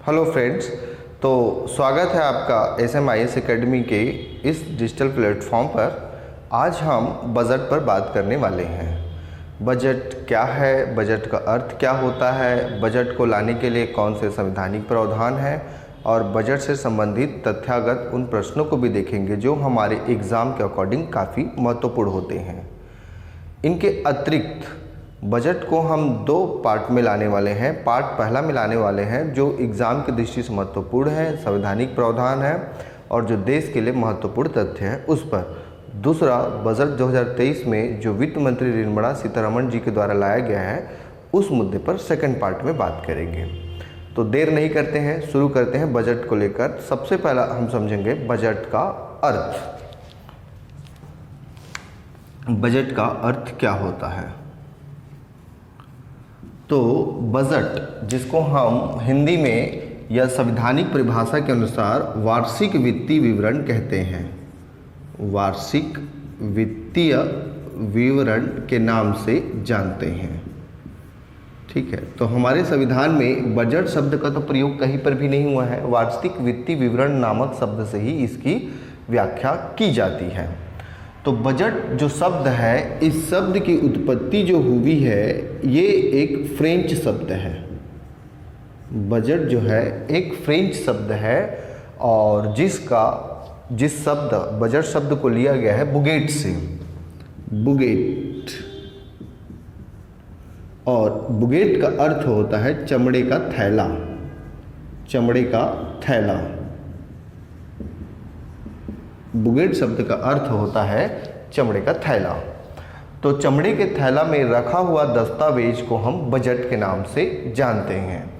Hello friends, तो स्वागत है आपका SMIS एकेडमी के इस डिजिटल प्लेटफॉर्म पर। आज हम बजट पर बात करने वाले हैं। बजट क्या है, बजट का अर्थ क्या होता है, बजट को लाने के लिए कौन से संवैधानिक प्रावधान हैं और बजट से संबंधित तथ्यागत उन प्रश्नों को भी देखेंगे जो हमारे एग्ज़ाम के अकॉर्डिंग काफ़ी महत्वपूर्ण होते हैं। इनके अतिरिक्त बजट को हम दो पार्ट में लाने वाले हैं। पार्ट पहला में लाने वाले हैं जो एग्ज़ाम की दृष्टि से महत्वपूर्ण है, संवैधानिक प्रावधान है और जो देश के लिए महत्वपूर्ण तथ्य है उस पर। दूसरा, बजट 2023 में जो वित्त मंत्री निर्मला सीतारमण जी के द्वारा लाया गया है उस मुद्दे पर सेकंड पार्ट में बात करेंगे। तो देर नहीं करते हैं, शुरू करते हैं बजट को लेकर। सबसे पहला हम समझेंगे बजट का अर्थ। बजट का अर्थ क्या होता है? तो बजट, जिसको हम हिंदी में या संवैधानिक परिभाषा के अनुसार वार्षिक वित्तीय विवरण कहते हैं, वार्षिक वित्तीय विवरण के नाम से जानते हैं। ठीक है, तो हमारे संविधान में बजट शब्द का तो प्रयोग कहीं पर भी नहीं हुआ है। वार्षिक वित्तीय विवरण नामक शब्द से ही इसकी व्याख्या की जाती है। तो बजट जो शब्द है, इस शब्द की उत्पत्ति जो हुई है ये एक फ्रेंच शब्द है। बजट जो है एक फ्रेंच शब्द है और जिस शब्द बजट शब्द को लिया गया है बुगेट से, बुगेट, और बुगेट का अर्थ होता है चमड़े का थैला, चमड़े का थैला। बुगेट शब्द का अर्थ होता है चमड़े का थैला। तो चमड़े के थैला में रखा हुआ दस्तावेज को हम बजट के नाम से जानते हैं।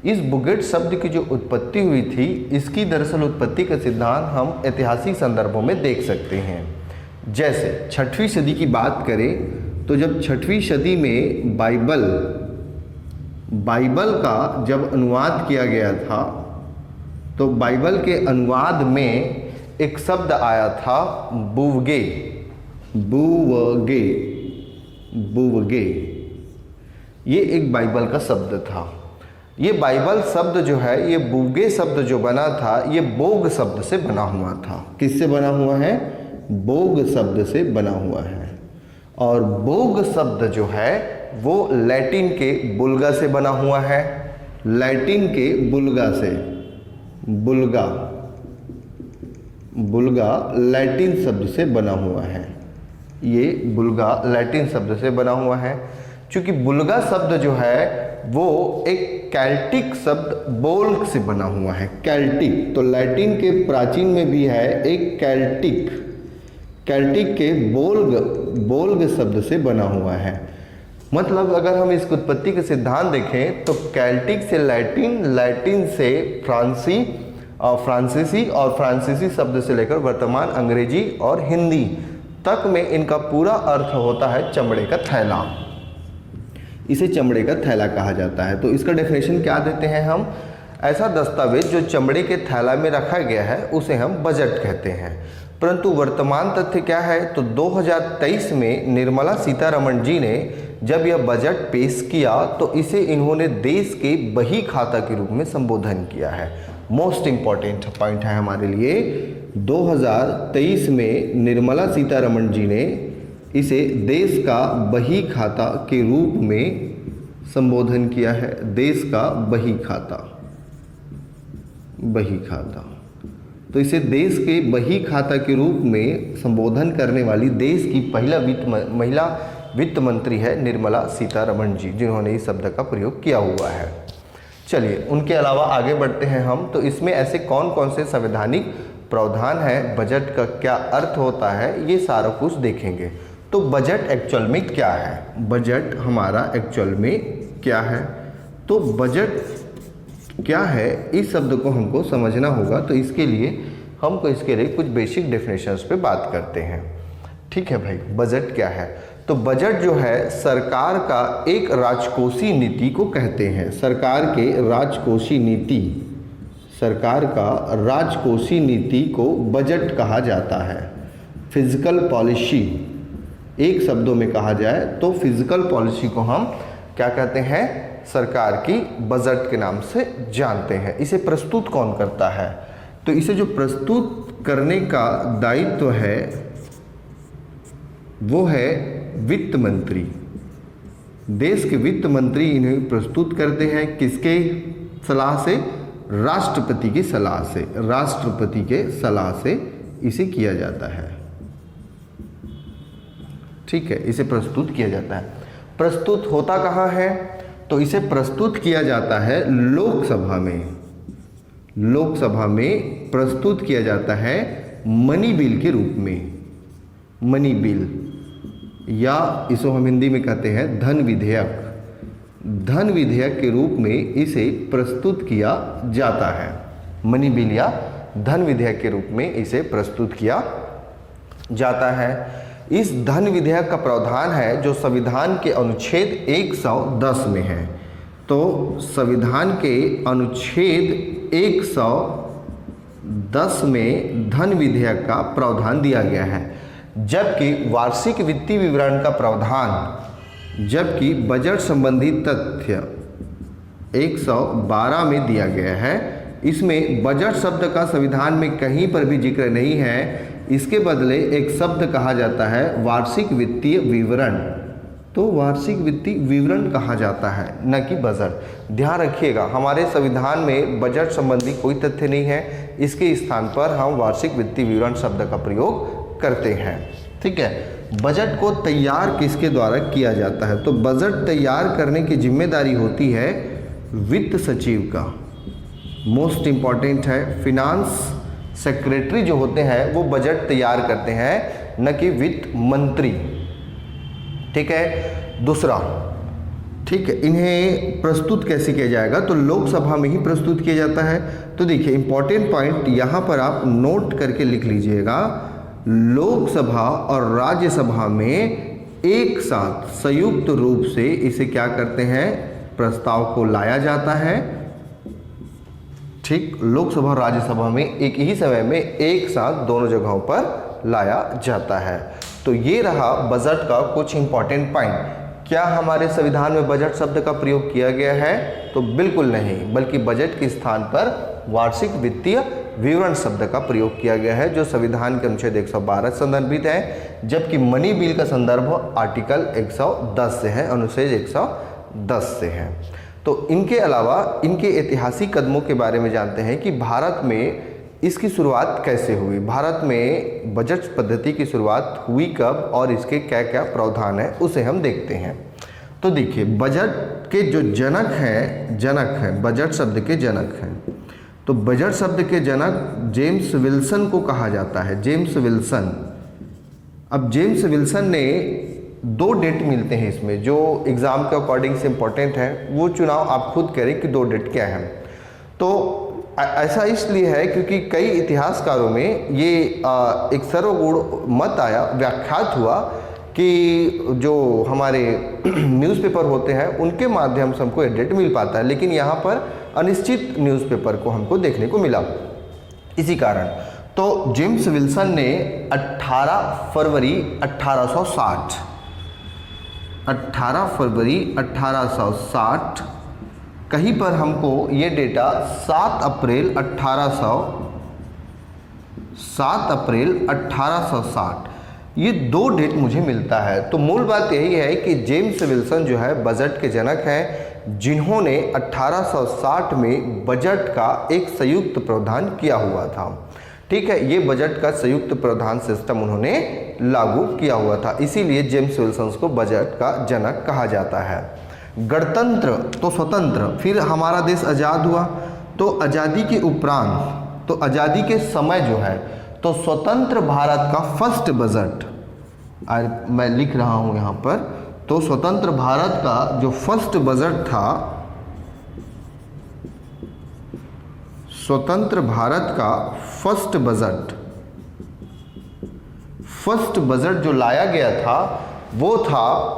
इस बुगेट शब्द की जो उत्पत्ति हुई थी, इसकी दरअसल उत्पत्ति का सिद्धांत हम ऐतिहासिक संदर्भों में देख सकते हैं। जैसे 6वीं सदी की बात करें तो जब 6वीं सदी में बाइबल का जब अनुवाद किया गया था, तो बाइबल के अनुवाद में एक शब्द आया था बुवगे, बुवगे, बुवगे। ये एक बाइबल का शब्द था। ये बाइबल शब्द जो है, ये बुवगे शब्द जो बना था, ये बोग शब्द से बना हुआ था। किससे बना हुआ है? बोग शब्द से बना हुआ है। और बोग शब्द जो है वो लैटिन के बुल्गा से बना हुआ है। लैटिन के बुल्गा से, बुल्गा लैटिन शब्द से बना हुआ है। ये बुल्गा लैटिन शब्द से बना हुआ है। क्योंकि बुल्गा शब्द जो है वो एक कैल्टिक शब्द बोल्ग से बना हुआ है। कैल्टिक, तो लैटिन के प्राचीन में भी है एक कैल्टिक के बोल्ग शब्द से बना हुआ है। मतलब अगर हम इसकी उत्पत्ति के सिद्धांत देखें तो कैल्टिक से लैटिन, लैटिन से फ्रांसीसी और फ्रांसीसी शब्द से लेकर वर्तमान अंग्रेजी और हिंदी तक में इनका पूरा अर्थ होता है चमड़े का थैला। इसे चमड़े का थैला कहा जाता है। तो इसका डेफिनेशन क्या देते हैं हम? ऐसा दस्तावेज जो चमड़े के थैला में रखा गया है उसे हम बजट कहते हैं। परंतु वर्तमान तथ्य क्या है? तो 2023 में निर्मला सीतारमण जी ने जब यह बजट पेश किया तो इसे इन्होंने देश के बही खाता के रूप में संबोधन किया है। मोस्ट इम्पॉर्टेंट पॉइंट है हमारे लिए। 2023 में निर्मला सीतारमण जी ने इसे देश का बही खाता के रूप में संबोधन किया है। देश का बही खाता, बही खाता। तो इसे देश के बही खाता के रूप में संबोधन करने वाली देश की पहला महिला वित्त मंत्री है निर्मला सीतारमण जी, जिन्होंने इस शब्द का प्रयोग किया हुआ है। चलिए उनके अलावा आगे बढ़ते हैं हम। तो इसमें ऐसे कौन कौन से संवैधानिक प्रावधान है, बजट का क्या अर्थ होता है, ये सारा कुछ देखेंगे। तो बजट एक्चुअल में क्या है? बजट हमारा एक्चुअल में क्या है? तो बजट क्या है, इस शब्द को हमको समझना होगा। तो इसके लिए हमको इसके लिए कुछ बेसिक डेफिनेशंस पे बात करते हैं। ठीक है भाई, बजट क्या है? तो बजट जो है सरकार का एक राजकोषीय नीति को कहते हैं। सरकार के राजकोषीय नीति, सरकार का राजकोषीय नीति को बजट कहा जाता है। फिजिकल पॉलिसी, एक शब्दों में कहा जाए तो फिजिकल पॉलिसी को हम क्या कहते हैं? सरकार की बजट के नाम से जानते हैं। इसे प्रस्तुत कौन करता है? तो इसे जो प्रस्तुत करने का दायित्व है वो है वित्त मंत्री। देश के वित्त मंत्री इन्हें प्रस्तुत करते हैं। किसके सलाह से? राष्ट्रपति की सलाह से। राष्ट्रपति के सलाह से इसे किया जाता है। ठीक है, इसे प्रस्तुत किया जाता है। प्रस्तुत होता कहाँ है? तो इसे प्रस्तुत किया जाता है लोकसभा में। लोकसभा में प्रस्तुत किया जाता है मनी बिल के रूप में। मनी बिल, या इसको हम हिंदी में कहते हैं धन विधेयक। धन विधेयक के रूप में इसे प्रस्तुत किया जाता है। मनी बिल या धन विधेयक के रूप में इसे प्रस्तुत किया जाता है। इस धन विधेयक का प्रावधान है जो संविधान के अनुच्छेद 110 में है। तो संविधान के अनुच्छेद 110 में धन विधेयक का प्रावधान दिया गया है, जबकि वार्षिक वित्तीय विवरण का प्रावधान, जबकि बजट संबंधी तथ्य 112 में दिया गया है। इसमें बजट शब्द का संविधान में कहीं पर भी जिक्र नहीं है। इसके बदले एक शब्द कहा जाता है वार्षिक वित्तीय विवरण। तो वार्षिक वित्तीय विवरण कहा जाता है, न कि बजट। ध्यान रखिएगा, हमारे संविधान में बजट संबंधी कोई तथ्य नहीं है। इसके स्थान पर हम वार्षिक वित्तीय विवरण शब्द का प्रयोग करते हैं। ठीक है, बजट को तैयार किसके द्वारा किया जाता है? तो बजट तैयार करने की जिम्मेदारी होती है वित्त सचिव का। मोस्ट इम्पॉर्टेंट है, फिनांस सेक्रेटरी जो होते हैं वो बजट तैयार करते हैं, न कि वित्त मंत्री। ठीक है। दूसरा, ठीक है, इन्हें प्रस्तुत कैसे किया जाएगा? तो लोकसभा में ही प्रस्तुत किया जाता है। तो देखिए इंपॉर्टेंट पॉइंट यहाँ पर आप नोट करके लिख लीजिएगा। लोकसभा और राज्यसभा में एक साथ संयुक्त रूप से इसे क्या करते हैं? प्रस्ताव को लाया जाता है। ठीक, लोकसभा और राज्यसभा में एक ही समय में एक साथ दोनों जगहों पर लाया जाता है। तो ये रहा बजट का कुछ इंपॉर्टेंट पॉइंट। क्या हमारे संविधान में बजट शब्द का प्रयोग किया गया है? तो बिल्कुल नहीं, बल्कि बजट के स्थान पर वार्षिक वित्तीय विवरण शब्द का प्रयोग किया गया है, जो संविधान के अनुच्छेद 112 संदर्भित है, जबकि मनी बिल का संदर्भ आर्टिकल 110 से है, अनुच्छेद 110 से है। तो इनके अलावा इनके ऐतिहासिक कदमों के बारे में जानते हैं कि भारत में इसकी शुरुआत कैसे हुई। भारत में बजट पद्धति की शुरुआत हुई कब और इसके क्या क्या प्रावधान है उसे हम देखते हैं। तो देखिए, बजट के जो जनक हैं, बजट शब्द के जनक हैं। तो बजट शब्द के जनक जेम्स विल्सन को कहा जाता है। James Wilson. अब जेम्स विल्सन ने 2 डेट मिलते हैं इसमें, जो एग्ज़ाम के अकॉर्डिंग से इम्पोर्टेंट है। वो चुनाव आप खुद करें कि 2 डेट क्या है। तो ऐसा इसलिए है क्योंकि कई इतिहासकारों में ये एक सर्वगुण मत आया, व्याख्यात हुआ कि जो हमारे न्यूज़पेपर होते हैं उनके माध्यम से हमको डेट मिल पाता है, लेकिन यहाँ पर अनिश्चित न्यूज़पेपर को हमको देखने को मिला। इसी कारण तो जेम्स विल्सन ने 18 फरवरी 1860 कहीं पर हमको ये डेटा 7 अप्रैल 1860 ये 2 डेट मुझे मिलता है। तो मूल बात यही है कि जेम्स विल्सन जो है बजट के जनक हैं, जिन्होंने 1860 में बजट का एक संयुक्त प्रावधान किया हुआ था। ठीक है, ये बजट का संयुक्त प्रावधान सिस्टम उन्होंने लागू किया हुआ था, इसीलिए जेम्स विल्सन को बजट का जनक कहा जाता है। गणतंत्र तो स्वतंत्र, फिर हमारा देश आज़ाद हुआ, तो आज़ादी के उपरांत, तो आज़ादी के समय जो है, तो स्वतंत्र भारत का फर्स्ट बजट, मैं लिख रहा हूँ यहाँ पर, तो स्वतंत्र भारत का जो फर्स्ट बजट था, स्वतंत्र भारत का फर्स्ट बजट जो लाया गया था वो था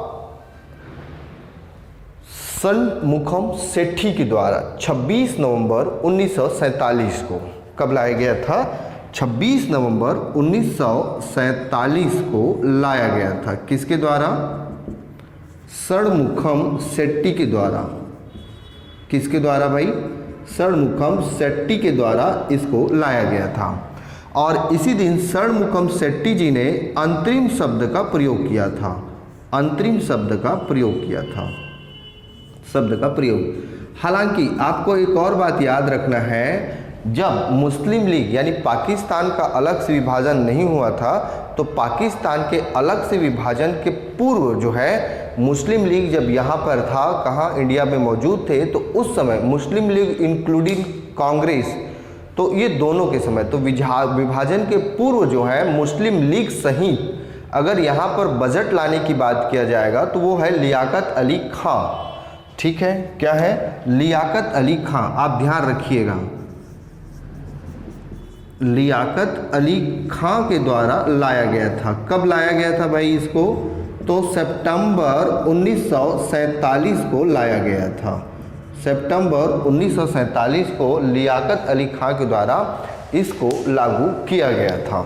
षणमुखम सेठी के द्वारा 26 नवंबर 1947 को। कब लाया गया था? 26 नवंबर 1947 को लाया गया था। किसके द्वारा? षणमुखम सेठी के द्वारा। किसके द्वारा भाई? षणमुखम शेट्टी के द्वारा इसको लाया गया था। और इसी दिन षणमुखम शेट्टी जी ने अंतरिम शब्द का प्रयोग किया था। अंतरिम शब्द का प्रयोग किया था, शब्द का प्रयोग। हालांकि आपको एक और बात याद रखना है, जब मुस्लिम लीग यानी पाकिस्तान का अलग से विभाजन नहीं हुआ था, तो पाकिस्तान के अलग से विभाजन के पूर्व जो है मुस्लिम लीग जब यहाँ पर था, कहाँ, इंडिया में मौजूद थे, तो उस समय मुस्लिम लीग इंक्लूडिंग कांग्रेस, तो ये दोनों के समय, तो विभाजन के पूर्व जो है मुस्लिम लीग सहित अगर यहाँ पर बजट लाने की बात किया जाएगा तो वो है लियाकत अली खां। ठीक है, क्या है? लियाकत अली खां। आप ध्यान रखिएगा, लियाकत अली खां के द्वारा लाया गया था। कब लाया गया था भाई इसको? तो सितंबर 1947 को लाया गया था। सितंबर 1947 को लियाकत अली खां के द्वारा इसको लागू किया गया था।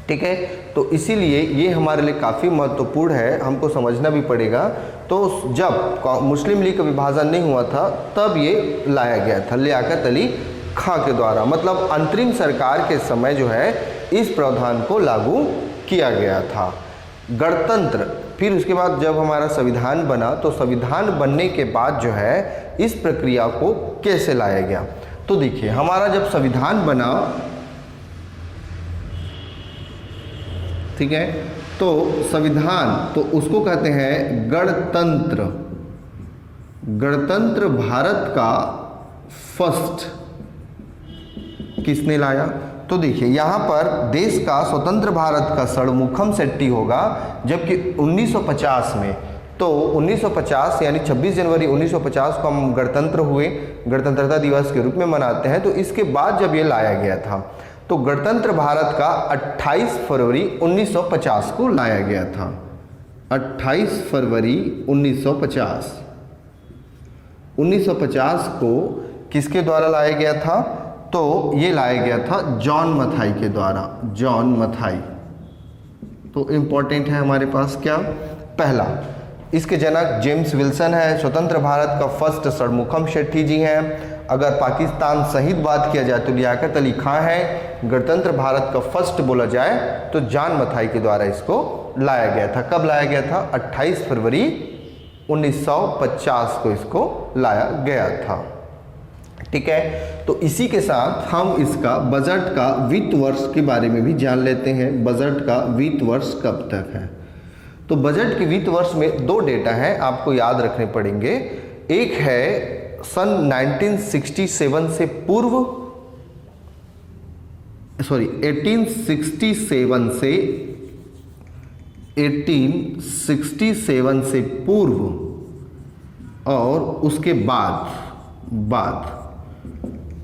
ठीक है, तो इसीलिए ये हमारे लिए काफ़ी महत्वपूर्ण है, हमको समझना भी पड़ेगा। तो जब मुस्लिम लीग का विभाजन नहीं हुआ था तब ये लाया गया था लियाकत अली खां के द्वारा, मतलब अंतरिम सरकार के समय जो है इस प्रावधान को लागू किया गया था। गणतंत्र, फिर उसके बाद जब हमारा संविधान बना, तो संविधान बनने के बाद जो है इस प्रक्रिया को कैसे लाया गया? तो देखिए, हमारा जब संविधान बना, ठीक है, तो संविधान तो उसको कहते हैं गणतंत्र। गणतंत्र भारत का फर्स्ट किसने लाया? तो देखिए, यहाँ पर देश का स्वतंत्र भारत का षणमुखम शेट्टी होगा, जबकि 1950 में, तो 1950 यानी 26 जनवरी 1950 को हम गणतंत्र हुए, गणतंत्रता दिवस के रूप में मनाते हैं। तो इसके बाद जब ये लाया गया था, तो गणतंत्र भारत का 28 फरवरी 1950 को लाया गया था। 28 फरवरी 1950 को किसके द्वारा लाया गया था? तो ये लाया गया था जॉन मथाई के द्वारा। जॉन मथाई तो इम्पोर्टेंट है हमारे पास। क्या? पहला, इसके जनक जेम्स विल्सन है। स्वतंत्र भारत का फर्स्ट षणमुखम शेट्टी जी हैं। अगर पाकिस्तान सहित बात किया जाए तो लियाकत अली खां है। गणतंत्र भारत का फर्स्ट बोला जाए तो जॉन मथाई के द्वारा इसको लाया गया था। कब लाया गया था? 28 फरवरी 1950 को इसको लाया गया था। ठीक है, तो इसी के साथ हम इसका बजट का वित्त वर्ष के बारे में भी जान लेते हैं। बजट का वित्त वर्ष कब तक है? तो बजट के वित्त वर्ष में दो डेटा हैं, आपको याद रखने पड़ेंगे। एक है सन 1967 से पूर्व, 1867 से पूर्व, और उसके बाद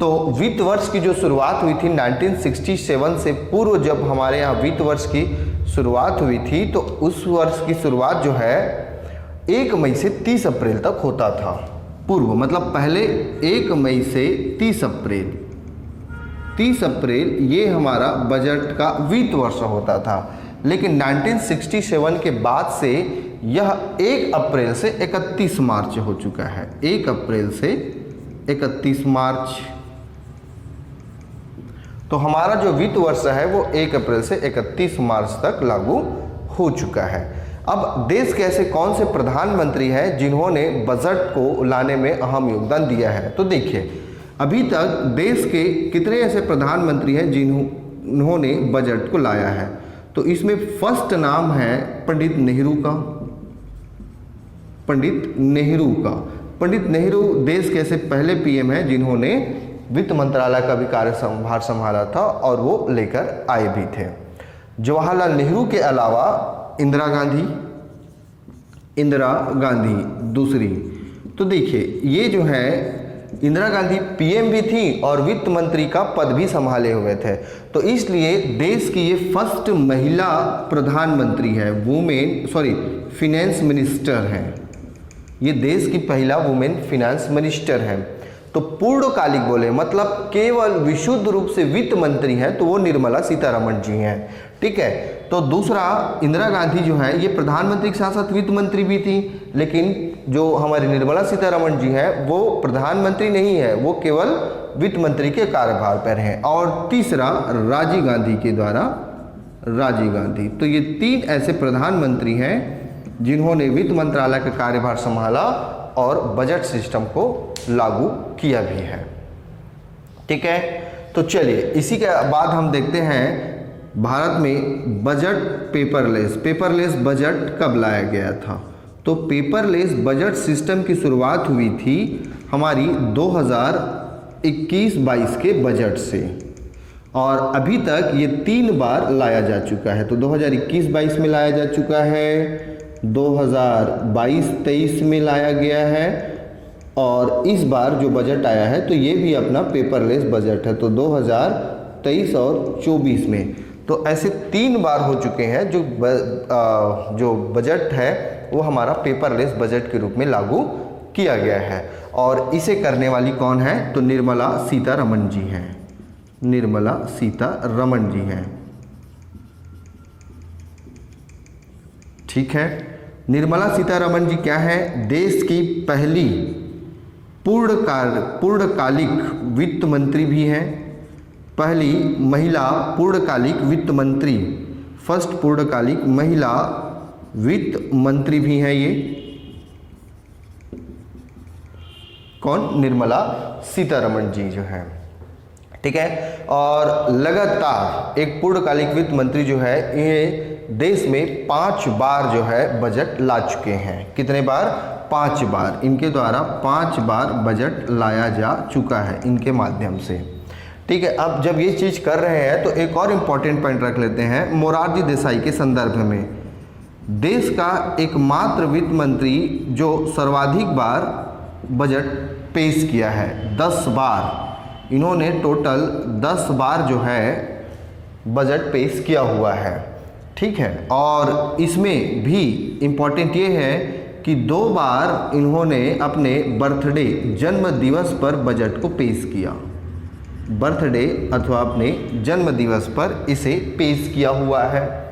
तो वित्त वर्ष की जो शुरुआत हुई थी 1967 से पूर्व, जब हमारे यहाँ वित्त वर्ष की शुरुआत हुई थी, तो उस वर्ष की शुरुआत जो है 1 मई से 30 अप्रैल तक होता था। पूर्व मतलब पहले 1 मई से 30 अप्रैल ये हमारा बजट का वित्त वर्ष होता था। लेकिन 1967 के बाद से यह 1 अप्रैल से 31 मार्च हो चुका है। 1 अप्रैल से 31 मार्च, तो हमारा जो वित्त वर्ष है वो 1 अप्रैल से 31 मार्च तक लागू हो चुका है। अब देश के ऐसे कौन से प्रधानमंत्री हैं जिन्होंने बजट को लाने में अहम योगदान दिया है? तो देखिए, अभी तक देश के कितने ऐसे प्रधानमंत्री हैं जिन्होंने बजट को लाया है? तो इसमें फर्स्ट नाम है पंडित नेहरू का। पंडित नेहरू देश के ऐसे पहले पीएम हैं जिन्होंने वित्त मंत्रालय का भी कार्यभार संभाला था और वो लेकर आए भी थे। जवाहरलाल नेहरू के अलावा इंदिरा गांधी दूसरी। तो देखिए, ये जो है इंदिरा गांधी पीएम भी थी और वित्त मंत्री का पद भी संभाले हुए थे, तो इसलिए देश की ये फर्स्ट महिला प्रधानमंत्री है, फिनेंस मिनिस्टर हैं। ये देश की पहला वुमेन फिनेंस मिनिस्टर हैं। तो पूर्णकालिक बोले मतलब केवल विशुद्ध रूप से वित्त मंत्री हैं तो वो निर्मला सीतारमण जी हैं। ठीक है, तो दूसरा इंदिरा गांधी जो है ये प्रधानमंत्री के साथ साथ वित्त मंत्री भी थी, लेकिन जो हमारी निर्मला सीतारमण जी हैं वो प्रधानमंत्री नहीं है, वो केवल वित्त मंत्री के कार्यभार पर हैं। और तीसरा राजीव गांधी के द्वारा, राजीव गांधी। तो ये 3 ऐसे प्रधानमंत्री हैं जिन्होंने वित्त मंत्रालय का कार्यभार संभाला और बजट सिस्टम को लागू किया भी है। ठीक है, तो चलिए इसी के बाद हम देखते हैं भारत में बजट पेपरलेस बजट कब लाया गया था। तो पेपरलेस बजट सिस्टम की शुरुआत हुई थी हमारी 2021-22 के बजट से, और अभी तक ये 3 बार लाया जा चुका है। तो 2021-22 में लाया जा चुका है, 2022-23 में लाया गया है, और इस बार जो बजट आया है तो ये भी अपना पेपरलेस बजट है, तो 2023 और 24 में। तो ऐसे 3 बार हो चुके हैं जो बजट है वो हमारा पेपरलेस बजट के रूप में लागू किया गया है। और इसे करने वाली कौन है, तो निर्मला सीतारमण जी हैं, निर्मला सीतारमण जी हैं। ठीक है, निर्मला सीतारमण जी क्या है, देश की पहली पूर्णकालिक वित्त मंत्री भी हैं, पहली महिला पूर्णकालिक वित्त मंत्री, फर्स्ट पूर्णकालिक महिला वित्त मंत्री भी हैं ये। कौन, निर्मला सीतारमण जी जो है। ठीक है, और लगातार एक पूर्णकालिक वित्त मंत्री जो है ये देश में 5 बार जो है बजट ला चुके हैं। कितने बार, 5 बार। इनके द्वारा 5 बार बजट लाया जा चुका है इनके माध्यम से। ठीक है, अब जब ये चीज़ कर रहे हैं तो एक और इम्पॉर्टेंट पॉइंट रख लेते हैं। मोरारजी देसाई के संदर्भ में, देश का एकमात्र वित्त मंत्री जो सर्वाधिक बार बजट पेश किया है, 10 बार। इन्होंने टोटल 10 बार जो है बजट पेश किया हुआ है। ठीक है, और इसमें भी इम्पॉर्टेंट ये है कि 2 बार इन्होंने अपने बर्थडे जन्म दिवस पर बजट को पेश किया, बर्थडे अथवा अपने जन्म दिवस पर इसे पेश किया हुआ है।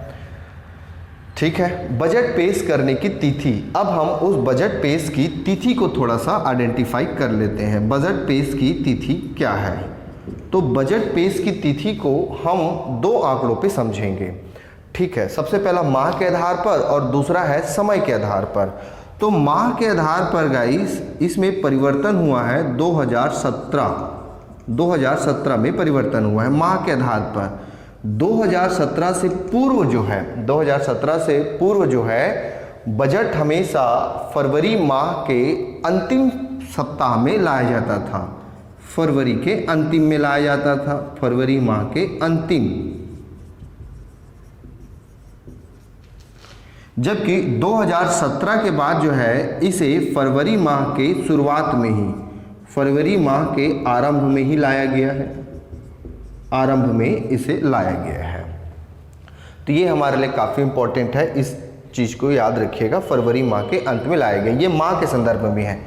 ठीक है, बजट पेश करने की तिथि, अब हम उस बजट पेश की तिथि को थोड़ा सा आइडेंटिफाई कर लेते हैं। बजट पेश की तिथि क्या है, तो बजट पेश की तिथि को हम 2 आंकड़ों पे समझेंगे। ठीक है, सबसे पहला माह के आधार पर और दूसरा है समय के आधार पर। तो माह के आधार पर गाइस इसमें परिवर्तन हुआ है 2017 में परिवर्तन हुआ है माह के आधार पर। 2017 से पूर्व जो है, 2017 से पूर्व जो है बजट हमेशा फरवरी माह के अंतिम सप्ताह में लाया जाता था, फरवरी के अंतिम में लाया जाता था, फरवरी माह के अंतिम। जबकि 2017 के बाद जो है इसे फरवरी माह के शुरुआत में ही, फरवरी माह के आरंभ में ही लाया गया है, आरंभ में इसे लाया गया है। तो ये हमारे लिए काफ़ी इम्पोर्टेंट है, इस चीज़ को याद रखिएगा, फरवरी माह के अंत में लाया गया। ये माह के संदर्भ में है।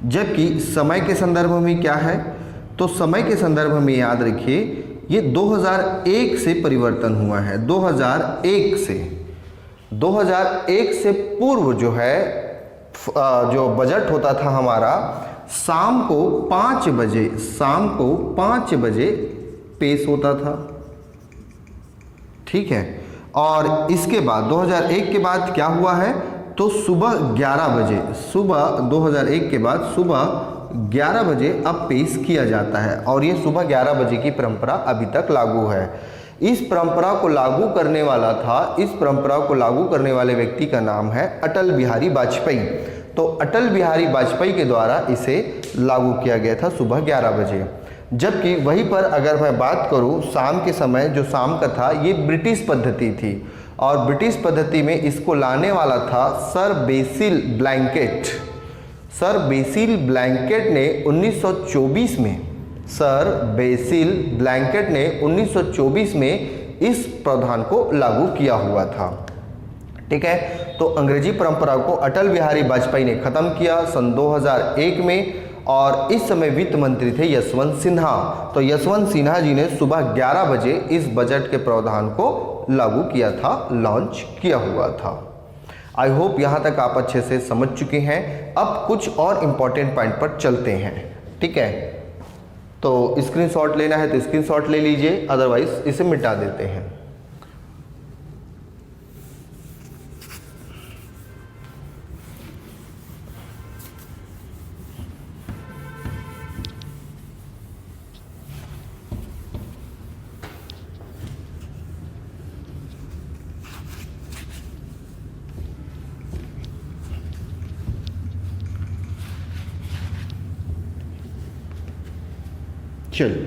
जबकि समय के संदर्भ में क्या है, तो समय के संदर्भ में याद रखिए ये 2001 से परिवर्तन हुआ है। 2001 से पूर्व जो है जो बजट होता था हमारा शाम को 5 बजे पेश होता था। ठीक है, और इसके बाद 2001 के बाद क्या हुआ है, तो सुबह 11 बजे, सुबह 2001 के बाद सुबह 11 बजे अब पेश किया जाता है, और ये सुबह 11 बजे की परंपरा अभी तक लागू है। इस परंपरा को लागू करने वाला था, इस परंपरा को लागू करने वाले व्यक्ति का नाम है अटल बिहारी वाजपेयी। तो अटल बिहारी वाजपेयी के द्वारा इसे लागू किया गया था सुबह 11 बजे। जबकि वहीं पर अगर मैं बात करूं शाम के समय, जो शाम का था ये ब्रिटिश पद्धति थी, और ब्रिटिश पद्धति में इसको लाने वाला था sir BECIL blanket. Sir BECIL blanket ने 1924 में, सर बेसिल ब्लैंकेट ने 1924 में इस प्रावधान को लागू किया हुआ था। ठीक है, तो अंग्रेजी परंपरा को अटल बिहारी वाजपेयी ने खत्म किया सन 2001 में, और इस समय वित्त मंत्री थे यशवंत सिन्हा। तो यशवंत सिन्हा जी ने सुबह 11 बजे इस बजट के प्रावधान को लागू किया था, लॉन्च किया हुआ था। आई होप यहाँ तक आप अच्छे से समझ चुके हैं। अब कुछ और इम्पॉर्टेंट पॉइंट पर चलते हैं, ठीक है। तो स्क्रीनशॉट लेना है तो स्क्रीनशॉट ले लीजिए, अदरवाइज इसे मिटा देते हैं। चलिए,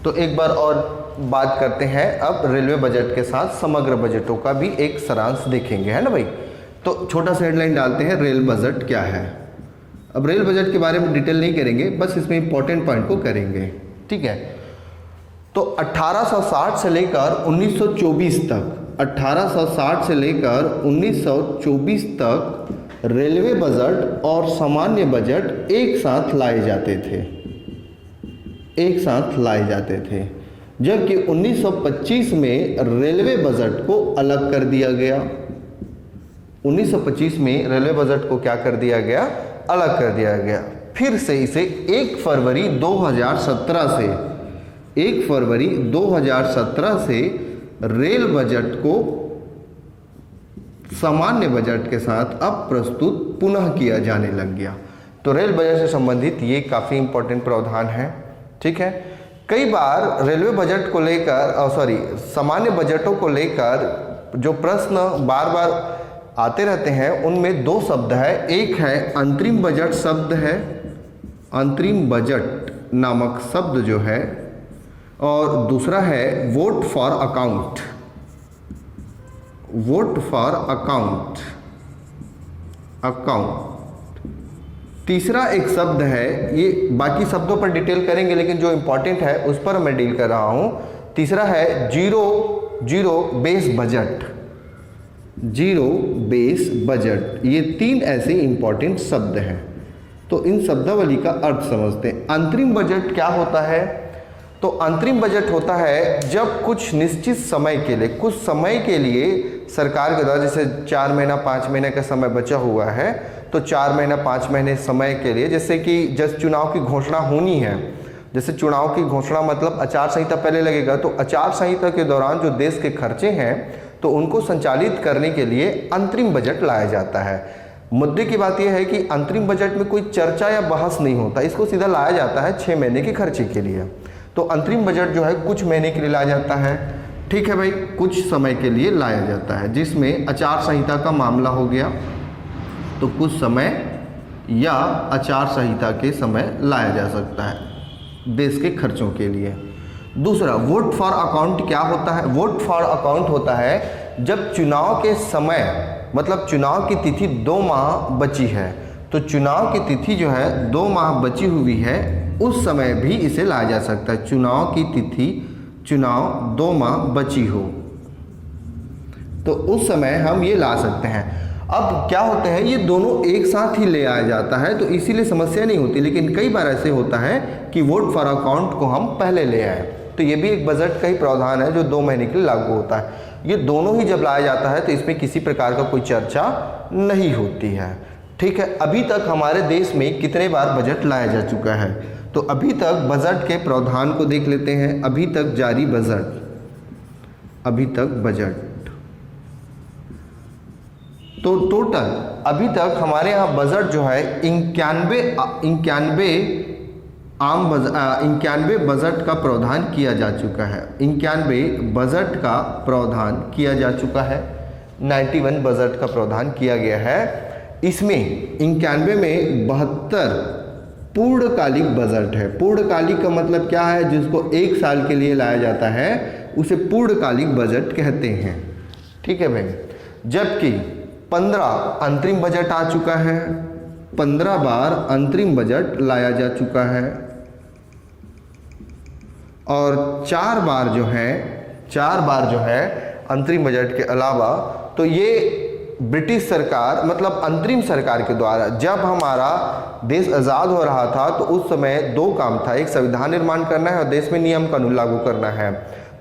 तो एक बार और बात करते हैं। अब रेलवे बजट के साथ समग्र बजटों का भी एक सारांश देखेंगे, है ना भाई। तो छोटा सा हेडलाइन डालते हैं, रेल बजट क्या है। अब रेल बजट के बारे में डिटेल नहीं करेंगे, बस इसमें इंपॉर्टेंट पॉइंट को करेंगे, ठीक है। तो 1860 से लेकर 1924 तक, 1860 से लेकर 1924 तक रेलवे बजट और सामान्य बजट एक साथ लाए जाते थे, एक साथ लाए जाते थे। जबकि 1925 में रेलवे बजट को अलग कर दिया गया। 1925 में रेलवे बजट को क्या कर दिया गया, अलग कर दिया गया। फिर से इसे 1 फरवरी 2017 से 1 फरवरी 2017 से रेल बजट को सामान्य बजट के साथ अब प्रस्तुत पुनः किया जाने लग गया। तो रेल बजट से संबंधित ये काफ़ी इंपॉर्टेंट प्रावधान है, ठीक है। कई बार रेलवे बजट को लेकर सामान्य बजटों को लेकर जो प्रश्न बार बार आते रहते हैं, उनमें 2 शब्द है। एक है अंतरिम बजट शब्द है, अंतरिम बजट नामक शब्द जो है, और दूसरा है vote for account, vote for account, account. तीसरा एक शब्द है, ये बाकी शब्दों पर डिटेल करेंगे, लेकिन जो इंपॉर्टेंट है उस पर मैं डील कर रहा हूं। तीसरा है zero base budget, zero base budget. ये 3 ऐसे इंपॉर्टेंट शब्द हैं। तो इन शब्दावली का अर्थ समझते हैं। अंतरिम बजट क्या होता है? तो अंतरिम बजट होता है जब कुछ निश्चित समय के लिए, कुछ समय के लिए सरकार के द्वारा, जैसे 4 महीना 5 महीने का समय बचा हुआ है, तो 4 महीना 5 महीने समय के लिए, जैसे कि जब चुनाव की घोषणा होनी है, जैसे चुनाव की घोषणा मतलब आचार संहिता पहले लगेगा, तो आचार संहिता के दौरान जो देश के खर्चे हैं तो उनको संचालित करने के लिए अंतरिम बजट लाया जाता है। मुद्दे की बात यह है कि अंतरिम बजट में कोई चर्चा या बहस नहीं होता, इसको सीधा लाया जाता है 6 महीने के खर्चे के लिए। तो अंतरिम बजट जो है कुछ महीने के लिए लाया जाता है, ठीक है भाई, कुछ समय के लिए लाया जाता है, जिसमें आचार संहिता का मामला हो गया तो कुछ समय या आचार संहिता के समय लाया जा सकता है देश के खर्चों के लिए। दूसरा, वोट फॉर अकाउंट क्या होता है? वोट फॉर अकाउंट होता है जब चुनाव के समय, मतलब चुनाव की तिथि 2 माह बची है, तो चुनाव की तिथि जो है 2 माह बची हुई है, उस समय भी इसे लाया जा सकता है। चुनाव की तिथि, चुनाव 2 माह बची हो तो उस समय हम ये ला सकते हैं। अब क्या होता है, ये दोनों एक साथ ही ले आया जाता है, तो इसीलिए समस्या नहीं होती। लेकिन कई बार ऐसे होता है कि वोट फॉर अकाउंट को हम पहले ले आए, तो ये भी एक बजट का ही प्रावधान है जो 2 महीने के लिए लागू होता है। ये दोनों ही जब लाया जाता है तो इसमें किसी प्रकार का कोई चर्चा नहीं होती है, ठीक है। अभी तक हमारे देश में कितने बार बजट लाया जा चुका है? तो अभी तक बजट के प्रावधान को देख लेते हैं। अभी तक जारी बजट, अभी तक बजट, तो टोटल अभी तक हमारे यहाँ बजट जो है 91 बजट का प्रावधान किया जा चुका है। 91 बजट का प्रावधान किया जा चुका है, 91 बजट का प्रावधान किया गया है। इसमें 91 में 72 पूर्णकालिक बजट है। पूर्णकालिक का मतलब क्या है? जिसको 1 साल के लिए लाया जाता है उसे पूर्णकालिक बजट कहते हैं, ठीक है भाई। जबकि 15 अंतरिम बजट आ चुका है, 15 बार अंतरिम बजट लाया जा चुका है, और 4 बार जो है अंतरिम बजट के अलावा, तो ये ब्रिटिश सरकार, मतलब अंतरिम सरकार के द्वारा, जब हमारा देश आज़ाद हो रहा था तो उस समय 2 काम था, एक संविधान निर्माण करना है और देश में नियम कानून लागू करना है।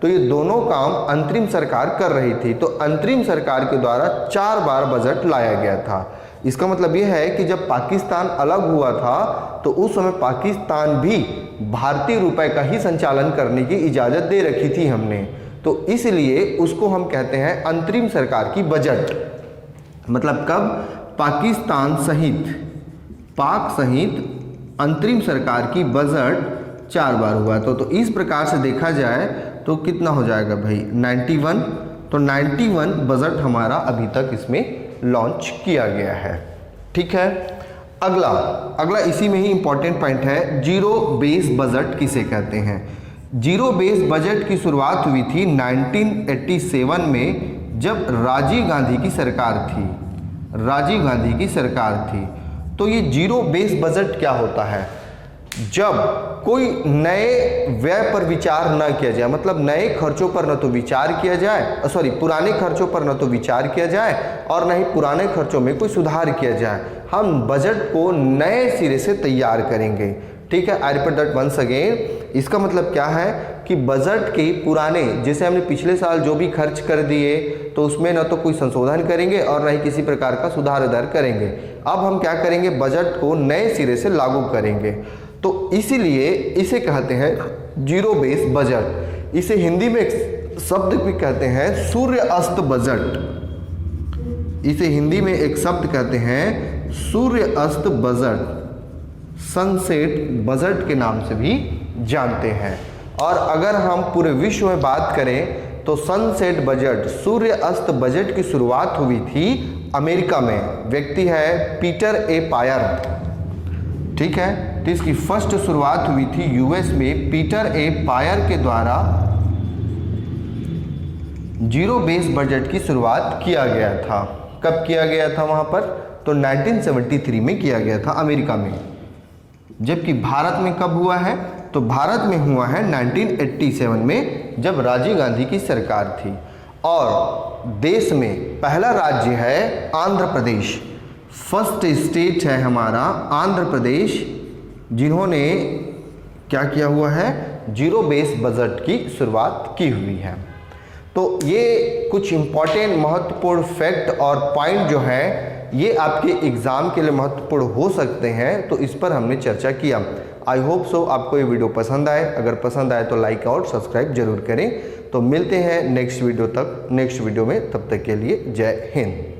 तो ये दोनों काम अंतरिम सरकार कर रही थी। तो अंतरिम सरकार के द्वारा 4 बार बजट लाया गया था। इसका मतलब ये है कि जब पाकिस्तान अलग हुआ था तो उस समय पाकिस्तान भी भारतीय रुपए का ही संचालन करने की इजाज़त दे रखी थी हमने, तो इसलिए उसको हम कहते हैं अंतरिम सरकार की बजट। मतलब कब पाकिस्तान सहित, पाक सहित अंतरिम सरकार की बजट 4 बार हुआ। तो इस प्रकार से देखा जाए तो कितना हो जाएगा भाई 91। तो 91 बजट हमारा अभी तक इसमें लॉन्च किया गया है। ठीक है, अगला इसी में ही इंपॉर्टेंट पॉइंट है, जीरो बेस बजट किसे कहते हैं। जीरो बेस बजट की शुरुआत हुई थी 1987 में, जब राजीव गांधी की सरकार थी। राजीव गांधी की सरकार थी। तो ये जीरो बेस बजट क्या होता है? जब कोई नए व्यय पर विचार न किया जाए, मतलब नए खर्चों पर न तो विचार किया जाए, पुराने खर्चों पर न तो विचार किया जाए और न ही पुराने खर्चों में कोई सुधार किया जाए। हम बजट को नए सिरे से तैयार करेंगे। ठीक है, I repeat that once again. इसका मतलब क्या है कि बजट के पुराने, जैसे हमने पिछले साल जो भी खर्च कर दिए तो उसमें न तो कोई संशोधन करेंगे और न ही किसी प्रकार का सुधार उधार करेंगे। अब हम क्या करेंगे, बजट को नए सिरे से लागू करेंगे। तो इसीलिए इसे कहते हैं जीरो बेस बजट। इसे हिंदी में एक शब्द भी कहते हैं सूर्य अस्त बजट। इसे हिंदी में एक शब्द कहते हैं सूर्य अस्त बजट, सनसेट बजट के नाम से भी जानते हैं। और अगर हम पूरे विश्व में बात करें तो सनसेट बजट, सूर्य अस्त बजट की शुरुआत हुई थी अमेरिका में। व्यक्ति है पीटर ए पायर। ठीक है, तो इसकी फर्स्ट शुरुआत हुई थी यूएस में पीटर ए पायर के द्वारा। जीरो बेस बजट की शुरुआत किया गया था। कब किया गया था वहां पर? तो 1973 में किया गया था अमेरिका में। जबकि भारत में कब हुआ है? तो भारत में हुआ है 1987 में, जब राजीव गांधी की सरकार थी। और देश में पहला राज्य है आंध्र प्रदेश। फर्स्ट स्टेट है हमारा आंध्र प्रदेश, जिन्होंने क्या किया हुआ है, जीरो बेस बजट की शुरुआत की हुई है। तो ये कुछ इम्पॉर्टेंट महत्वपूर्ण फैक्ट और पॉइंट जो है ये आपके एग्ज़ाम के लिए महत्वपूर्ण हो सकते हैं, तो इस पर हमने चर्चा किया। आई होप सो आपको ये वीडियो पसंद आए। अगर पसंद आए तो लाइक और सब्सक्राइब जरूर करें। तो मिलते हैं नेक्स्ट वीडियो में, तब तक के लिए जय हिंद।